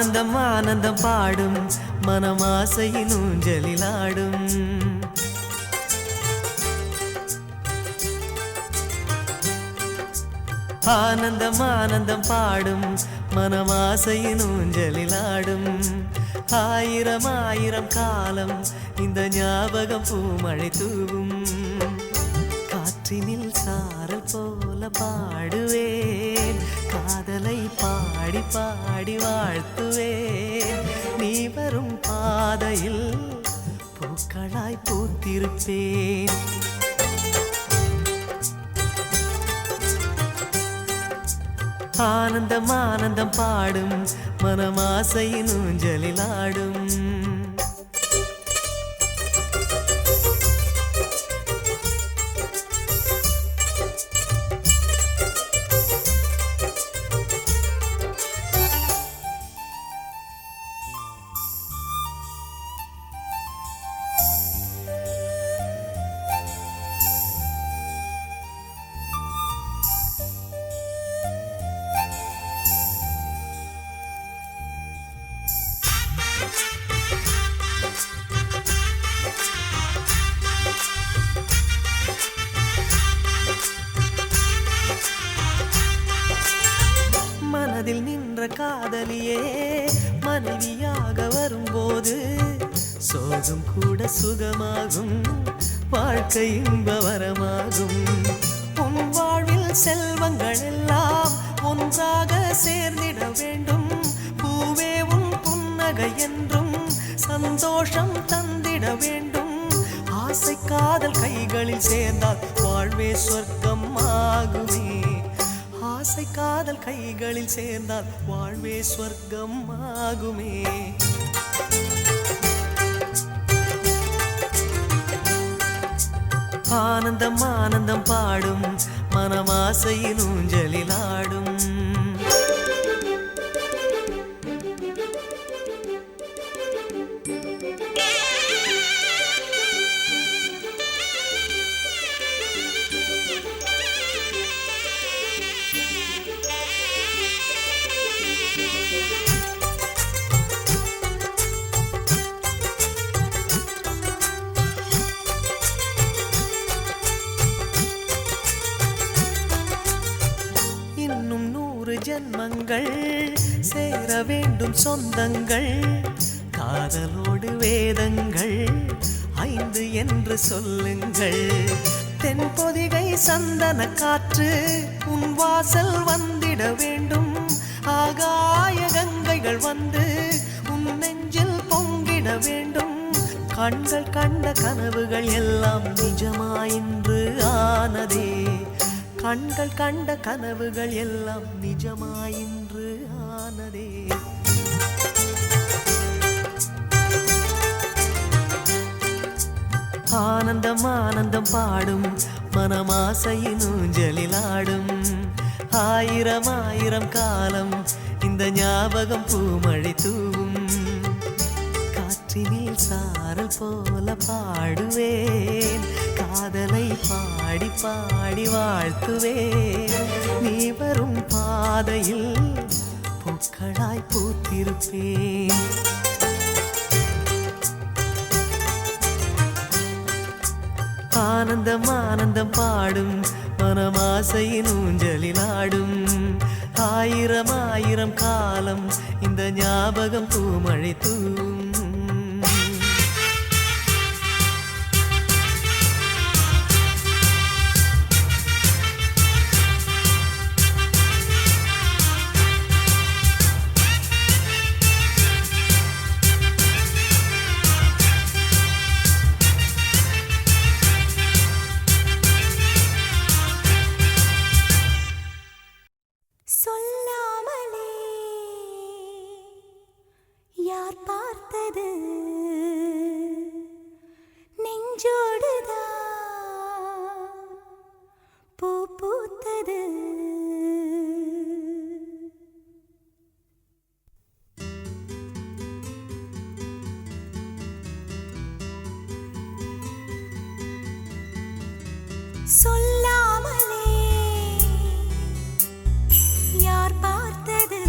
ஆனந்தம் ஆனந்தம் பாடும் மனமாசையின் ஊஞ்சலிலாடும். ஆனந்தம் ஆனந்தம் பாடும் மனமாசையின் ஊஞ்சலிலாடும். ஆயிரம் ஆயிரம் காலம் இந்த ஞாபகம் பூமழை தூவும். காற்றினில் சாரல் போல பாடுவேன், காதலை பாடி பாடி வாழ்த்துவேன். நீ வரும் பாதையில் பூக்களாய் பூத்திருப்பேன். ஆனந்தம் ஆனந்தம் பாடும் மனமாசையின் ஊஞ்சலிலாடும். மனதில் நின்ற காதலியே மனைவியாக வரும்போது சோகம் கூட சுகமாகும், வாழ்க்கை இன்பவரமாகும். உன் வாழ்வில் செல்வங்கள் எல்லாம் ஒன்றாக சேர்ந்திட வேண்டும். பூவே உன் புன்னகை என்றும் சந்தோஷம் தந்திட வேண்டும். ஆசை காதல் கைகளில் சேர்ந்தால் வாழ்வே சொர்க்கம் ஆகுமே. ஆசை காதல் கைகளில் சேர்ந்தால் வாழ்வே சொர்க்கம் ஆகுமே. ஆனந்தம் ஆனந்தம் பாடும் மனமாசையின் ஊஞ்சலிலாடும். இன்னும் 100 ஜன்மங்கள் சேர வேண்டும் சொந்தங்கள். காதலோடு வேதங்கள் 5 என்று சொல்லுங்கள். தென்பொதிகை சந்தன காற்று உன் வாசல் வந்திட வேண்டும். ஆகாய கங்கைகள் வந்து உன் நெஞ்சில் பொங்கிட வேண்டும். கண்கள் கண்ட கனவுகள் எல்லாம் நிஜமாயின்று ஆனதே. கண்கள் கண்ட கனவுகள் எல்லாம் நிஜமாயின்று ஆனதே. ஆனந்தம் ஆனந்தம் பாடும் மனமாசையின் ஊஞ்சலிலாடும். ஆயிரம் ஆயிரம் காலம் இந்த ஞாபகம் பூமழை தூவும். காற்றினில் சாரல் போல பாடுவேன், காதலை பாடி பாடி வாழ்த்துவேன். நீ வரும் பாதையில் பூக்களாய் பூத்திருப்பேன். ஆனந்தம் ஆனந்தம் பாடும் மனமாசையின் ஊஞ்சலிலாடும். ஆயிரம் ஆயிரம் காலம் இந்த ஞாபகம் பூமழை தூவும். சொல்லாமலே யார் பார்த்தது நெஞ்சோடுதான் பூ பூத்தது. சொல்லாமலே யார் பார்த்தது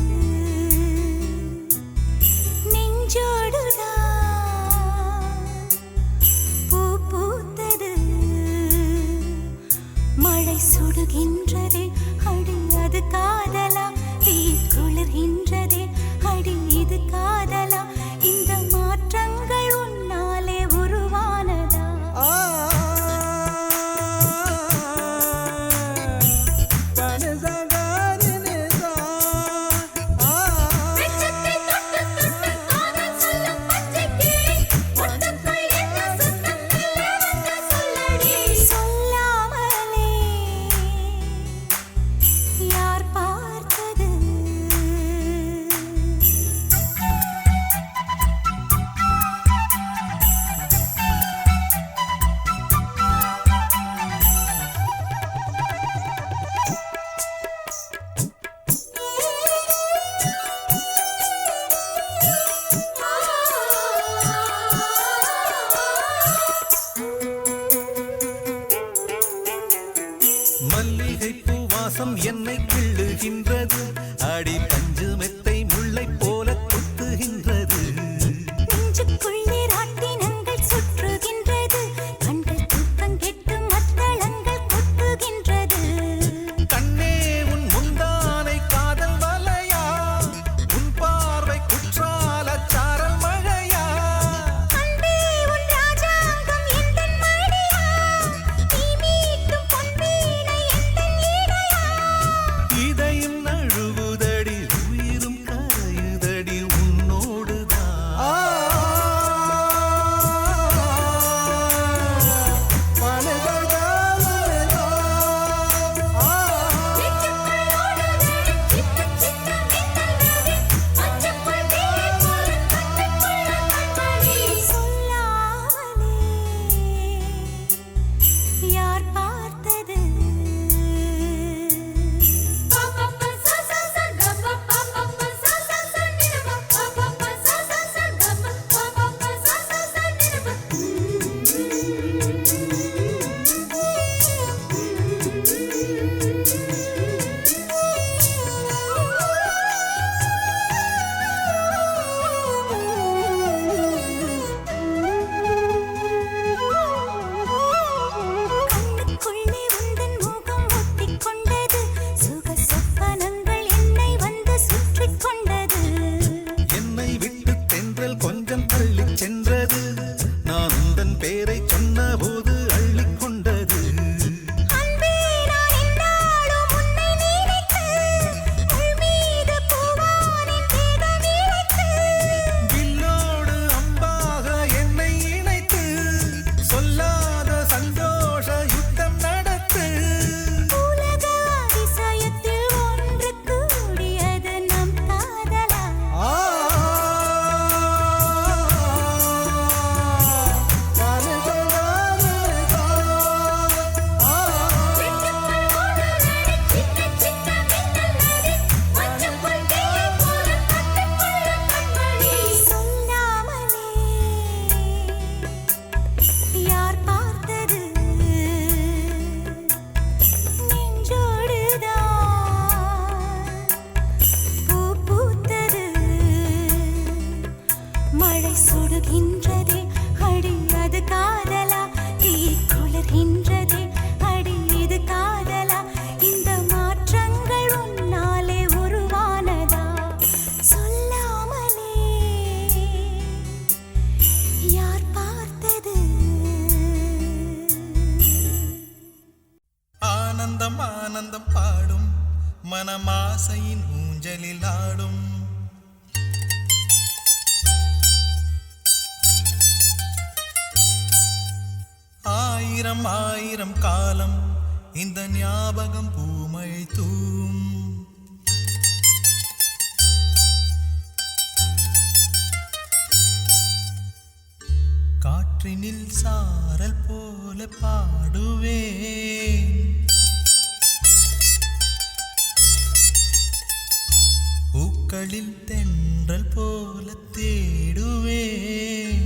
நெஞ்சோடுதான் பூ பூத்தது மழை சுடுகின்றதே அடி அது காதலா தீ குளிர்கின்றதே அடி இது காதலா இந்த மாற்றங்கள் உன்னாலே உருவானதா சொல்லாமலே யார் பார்த்தது மல்லிகை பூவாசம் என்னை கிள்ளுகின்றது அடி பஞ்சு மெத்தை முல்லை போல கொத்துகின்றது நெஞ்சுக்குள்ளே ராட்டினங்கள் சுற்றுகின்றது கண்கள் தூக்கம் கெட்டு மத்தளங்கள் கொட்டுகின்றது கண்ணே உன் முந்தானை காதல் வலையா உன் பார்வை குற்றால சாரல் மழையா அன்பே உன் ராஜாங்கம் எந்தன் மடியா நீ மீட்டும் பொன்வீணை எந்தன் இடையா இதையும் நழுவுதடி உயிரும் கரையுதடி சொல்லாமலே யார் பார்த்தது கண்ணுக்குள்ளே உந்தன் முகம் ஒட்டிக் கொண்டது சுக சொப்பனங்கள் என்னை வந்து சுற்றிக் கொண்டது என்னை விட்டு தென்றல் கொஞ்சம் தள்ளிச் சென்றது நான் உந்தன் பேரை சொன்னபோது அள்ளிக் கொண்டது அன்பே நான் என்னாலும் உன்னை நினைத்து உள் மீது பூவானின் தேகம் இழைத்து வில்லோடு அம்பாக என்னை இணைத்து சொல்லாத சந்தோஷ யுத்தம் நடத்து உலக அதிசயத்தில் ஒன்று கூடியது நம் காதலா சொல்லாமலே யார் பார்த்தது நெஞ்சோடுதான் பூ பூத்தது மழை சுடுகின்றதே அடி அது காதலா தீ குளிர்கின்றதே அடி இது காதலா இந்த மாற்றங்கள் உன்னாலே உருவானதா சொல்லாமலே யார் பார்த்தது ஆனந்தம் ஆனந்தம் பாடும் மனமாசையின் ஊஞ்சலில் ஆடும் ஆயிரம் ஆயிரம் காலம் இந்த ஞாபகம் பூமழை தூம் காற்றினில் சாரல் போல பாடுவேன் பூக்களில் தென்றல் போல தேடுவேன்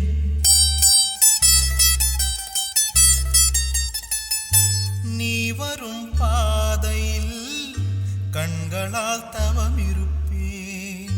நீ வரும் பாதையில் கண்களால் தவம் இருப்பேன்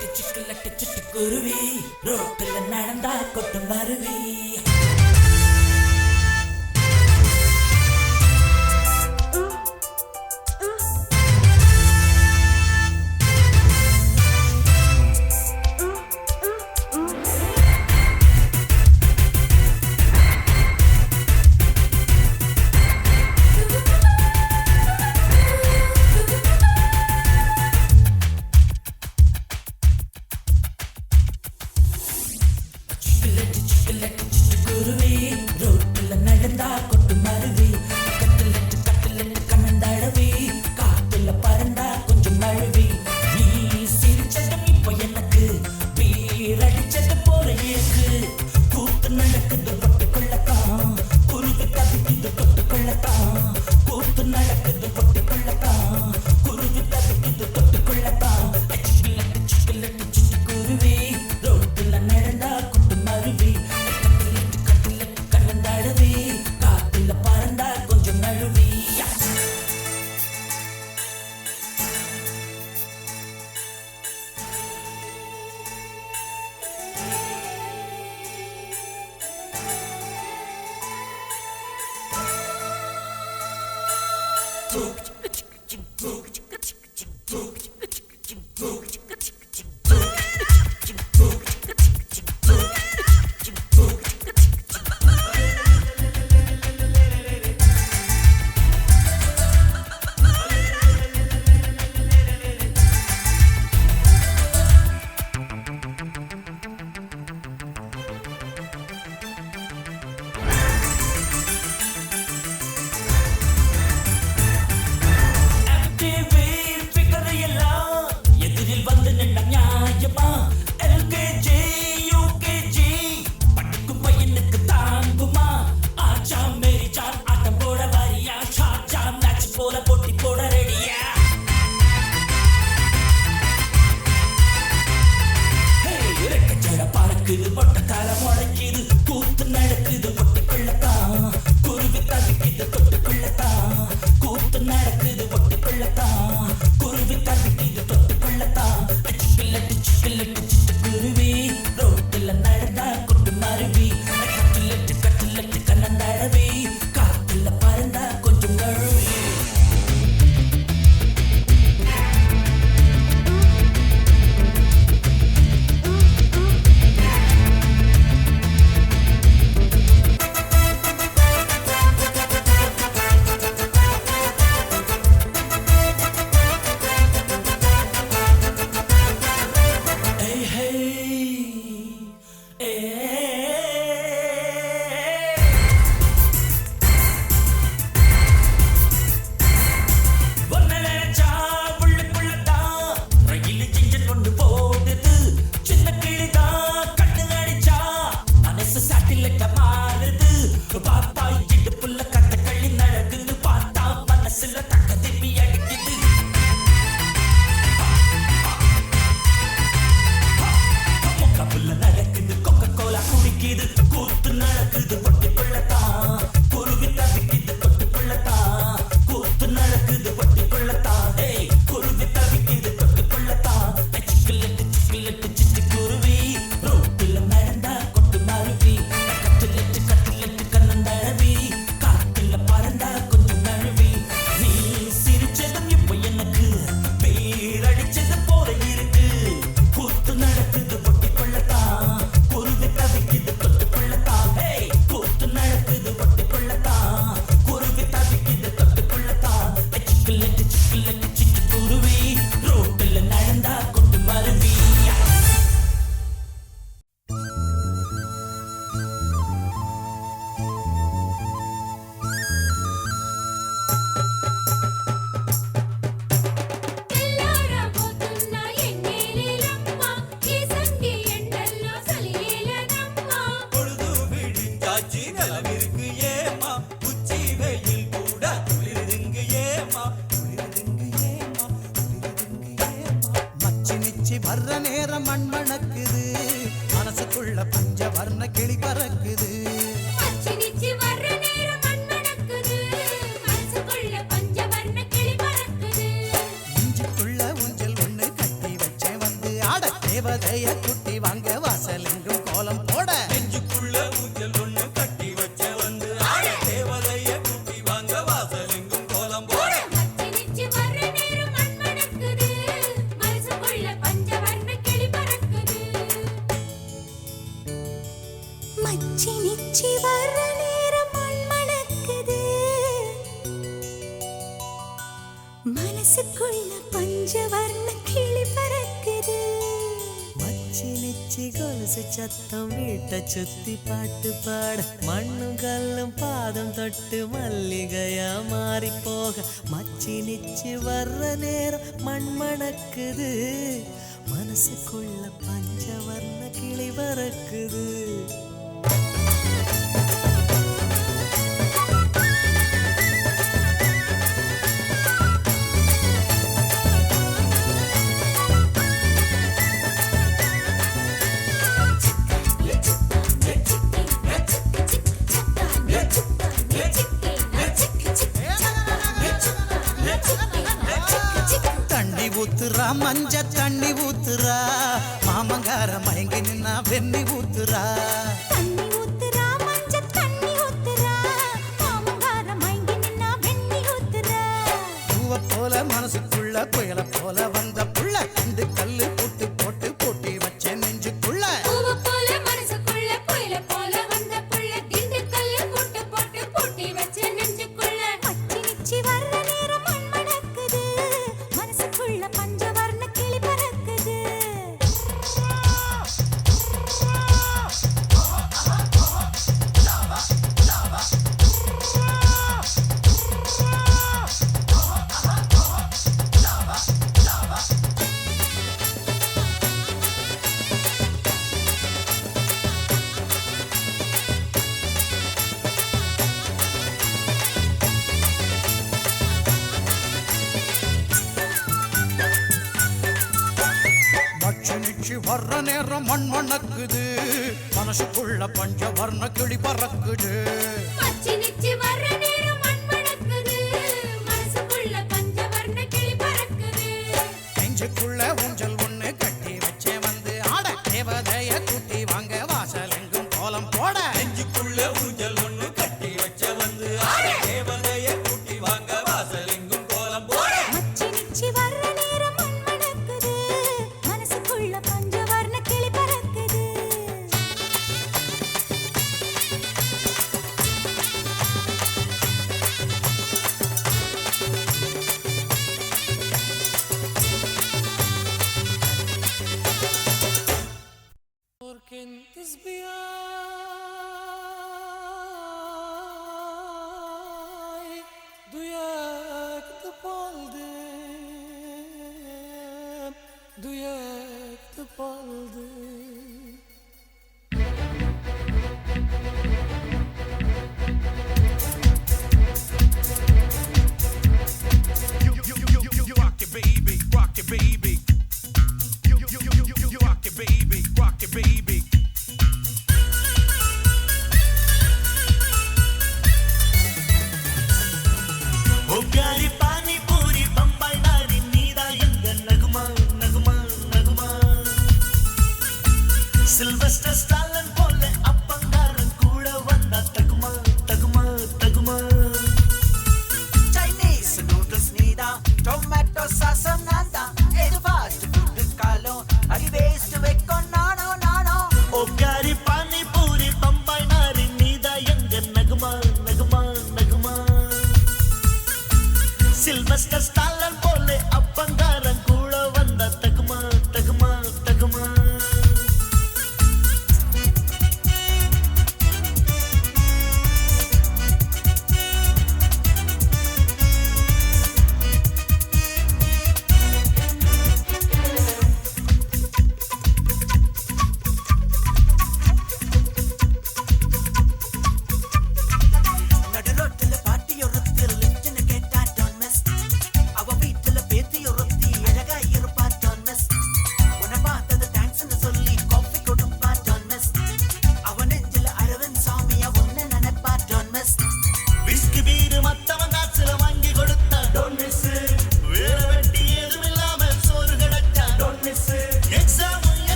சிக்கலட்டு சிட்டுக்குருவி ரோட்டுல நடந்தா கொட்டும் அருவி குருவி ரோட்டுல நடந்தா கொட்டும் அருவி கட்டலட்டு கண்ணந்தழவி காத்துல பறந்தா கொஞ்சம் நழுவி நீ சிரிச்சதும் இப்போ எனக்கு வீரடிச்சது போல இருக்கு கூத்து நடக்குது கொட்டு கொள்ளத்தான் குருவி தவிக்குது கொட்டு கொள்ளத்தான் கூத்து நடக்குது கொட்டு கொள்ளத்தான் குருவி தவிக்குது கொட்டு கொள்ளத்தான் சிக்கலட்டு குருவி ரோட்டுல நடந்தா கொட்டும் அருவி கண்ணந்தழவி காத்துல பறந்தா கொஞ்சம் நழுவி எதிரில் வந்து நின்ற நியாயமா LKG UKG படிக்கும் பையனுக்கு தாங்குமா ஆச்சா மேரி சான் ஆட்டம் போட வரியா ஷார்ஜா மேட்ச் போல போட்டி போட ரெடியா இறக்கச்சட பறக்குது பொட்ட தலை முளைக்குது கூத்து நடக்குது பொட்டு கொள்ளத்தான் குருவி தவிக்குது தொட்டு கொள்ளத்தான் கூத்து நடக்குது பொட்டு கொள்ளத்தான் குருவி தவிக்குது தொட்டு கொள்ளத்தான் சிக்கலட்டு குருவி ரோட்டுல நடந்தா கொட்டு மருவி கட்டலட்டு கண்ணந்தழவி காத்துல பறந்தா கொஞ்சம் நழுவி கூத்து நடக்குது பொட்டு கொள்ளத்தான் குருவி தவிக்குது கொட்டு கொள்ளத்தான் கூத்து நடக்குது பொட்டு கொள்ளத்தான் குருவி தவிக்குது கொட்டு கொள்ளத்தான் சிக்கலட்டு சிட்டு குருவி ரோட்டுல நடந்தா கொட்டு மருவி கட்டலட்டு கண்ணந்தழவி காத்துல பறந்தா கொஞ்சம் நழுவி நீ சிரிச்சதும் இப்போ எனக்கு பேரடிச்சது போல இருக்கு கூத்து நடக்குது பொட்டு கொள்ளத்தான் குருவி தவிக்குது கொட்டு கொள்ளத்தான் கூத்து நடக்குது பொட்டு கொள்ளத்தான் குருவி தவிக்குது கொட்டு கொள்ளத்தான் சிக்கலட்டு சிட்டு குருவி ரோட்டுல நடந்தா கொட்டு மருவி తెల్లారా పోతున్న ఎన్నేలేలమ్మ ఈ సంగి ఎండల్లో సలియేలనమ్మ பொழுது விடிஞ்சாச்சு நிலவிற்கு ஏமா உச்சி வெயில் கூட குளிருதுங்க ஏமா மச்சி நிச்சி வர்ற நேரம் மண் மணக்குது மனசுக்குள்ள பஞ்ச வர்ண கிளி பறக்குது பச்சினிச்சி வர்ற நேரம் மண்மணக்குது மனசுக்குள்ள பஞ்சவர்ண கிளி பறக்குது இஞ்சிக்குள்ள ஊஞ்சல் ஒண்ணு கட்டி வச்சேன் வந்து ஆட தேவதைய குட்டி வாங்க வாசலெங்கும் கோலம் போட நெஞ்சுக்குள்ள ஊஞ்சல் ஒண்ணு கட்டி வச்ச வந்து ஆட தேவதைய கூட்டி வாங்க வாசலெங்கும் கோலம் போட மச்சி நிச்சி வர்ற நேரம் மண் மணக்குது மனசுக்குள்ள பஞ்சவர்ண கிளி பறக்குது மச்சி நிச்சி வர்ற நேரம் மண் மணக்குது மனசுக்குள்ள பஞ்சவர்ண கிளி பறக்குது மச்சி நிச்சி கொலுசு சத்தம் வீட்டை சுத்தி பாட்டு பாட மண்ணும் கல்லும் பாதம் தொட்டு மல்லிகையா மாறி போக மச்சி நிச்சி வர்ற நேரம் மண் மணக்குது மனசுக்குள்ள பஞ்சவர்ண கிளி பறக்குது தண்ணி ஊத்துறா மஞ்ச தண்ணி ஊத்துறா மாமங்கார மயங்கி நின்னா வெண்ணி ஊத்துறா தண்ணி ஊத்துறா மஞ்ச தண்ணி ஊத்துறா மாமங்கார மயங்கி நின்னா வெண்ணி ஊத்துறா பூவ போல மனசுக்குள்ள புயல போல வந்த புள்ள ரெண்டு கல்லு போட்டு போட்டு போட்டி வச்ச நெஞ்சுக்குள்ள பூவ போல மனசுக்குள்ள புயல போல வந்த புள்ள திண்டுக்கல்ல போட்டு போட்டு பூட்டி வச்ச நெஞ்சுக்குள்ள மச்சி நிச்சி வர்ற நேரம் மண் மணக்குது மனசுக்குள்ள பஞ்சவர்ண கிளி பறக்குது மச்சி நிச்சி வர்ற நேரம் மண் மணக்குது மனசுக்குள்ள பஞ்சவர்ண கிளி பறக்குது மச்சி நிச்சி வர்ற நேரம் மண் மணக்குது மனசுக்குள்ள பஞ்சவர்ண கிளி பறக்குது நெஞ்சுக்குள்ள ஊஞ்சல் ஒண்ணு கட்டி வச்சே வந்து ஆட தேவதைய கூட்டி வாங்க வாசலெங்கும் கோலம் போட நெஞ்சுக்குள்ள ஊஞ்சல் ஒண்ணு கட்டி வச்ச வந்து ஆட தேவதைய கூட்டி வாங்க வாசலெங்கும் கோலம் போட மச்சி நிச்சி வர்ற நேரம் மண் மணக்குது மனசுக்குள்ள பஞ்சவர்ண கிளி பறக்குது Porque desviai duyak de palde duyak de palde You rock it, baby, rock it, baby. You rock it, baby, rock it, baby. ओ प्यारी पानी पूरी बम्बई नारी नीदा यंग नगमा नगमा नगमा सिल्वेस्टर स्टालन போல அப்பங்காரன் கூட வந்தா தகுமா தகுமா தகுமா Chinese noodles nida, tomato sauce nanda, edu fast food kalo, adi waste vekko nano nano. ओ प्यारी पानी पूरी बम्बई नारी नीदा यंग नगमा नगमा नगमा सिल्वेस्टर स्टालन போல அப்பங்காரன் கூட வந்தா தகுமா தகுமா தகுமா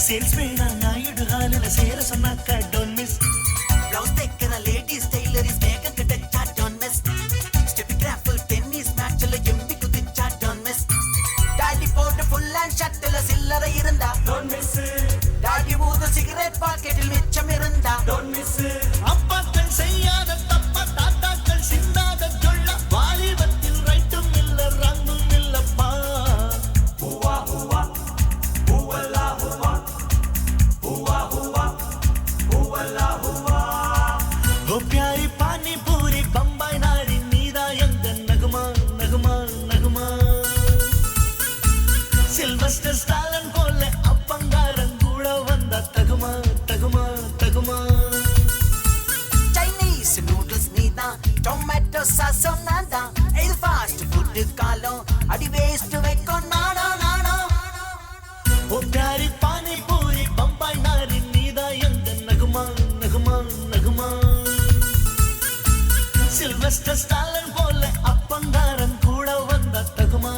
சேல்ஸ்மேனா நாயுடு ஹாலில் சேர சொன்னாக்கா டோன்ட் மிஸ் பிளவுஸ் தைக்கிற லேடிஸ் டெய்லரிஸ் மேகம் கிடைச்சா டோன்ட் மிஸ் ஸ்டெப் கிராஃபில் டென்னிஸ் மேட்ச்ல எம்பி குதிச்சா டோன்ட் மிஸ் டாடி போட்டு ஃபுல் அண்ட் ஷர்ட்ல சில்லறை இருந்தா டோன்ட் மிஸ் டாடி ஊத சிகரெட் பாக்கெட்டில் மிச்சம் இருந்தா டோன்ட் மிஸ் அப்பாக்கள் செய்யாத தப்பா தாத்தாக்கள் சிந்தாத சொல்ல வாலிபத்தில் ரைட்டும் இல்ல ரங்கும் இல்லப்பா Hua Hua ஹூவல்லா Hua Hua Hua ஹூவல்லா Hua ஓ பியாரி பானி பூரி பம்பாய் நாடி நீதா எங்க நகுமா நகுமா நகுமா சில்வஸ்டர் ஸ்டாலன் போல அப்பங்காரன் கூட வந்தா தகுமா தகுமா தகுமா சைனீஸ் நூடுல்ஸ் நீதான் டொமேட்டோ சாசம் நான்தான் இது ஃபாஸ்ட் ஃபுட் காலம் அடி வேஸ்ட் வைக்கும் நானோ நானோ ஓ பியாரி பானி பூரி பம்பாய் நாடி நீதா எங்க நகுமா நகுமா நகுமா சில்வஸ்டர் ஸ்டாலன் போல அப்பங்காரன் கூட வந்தா தகுமா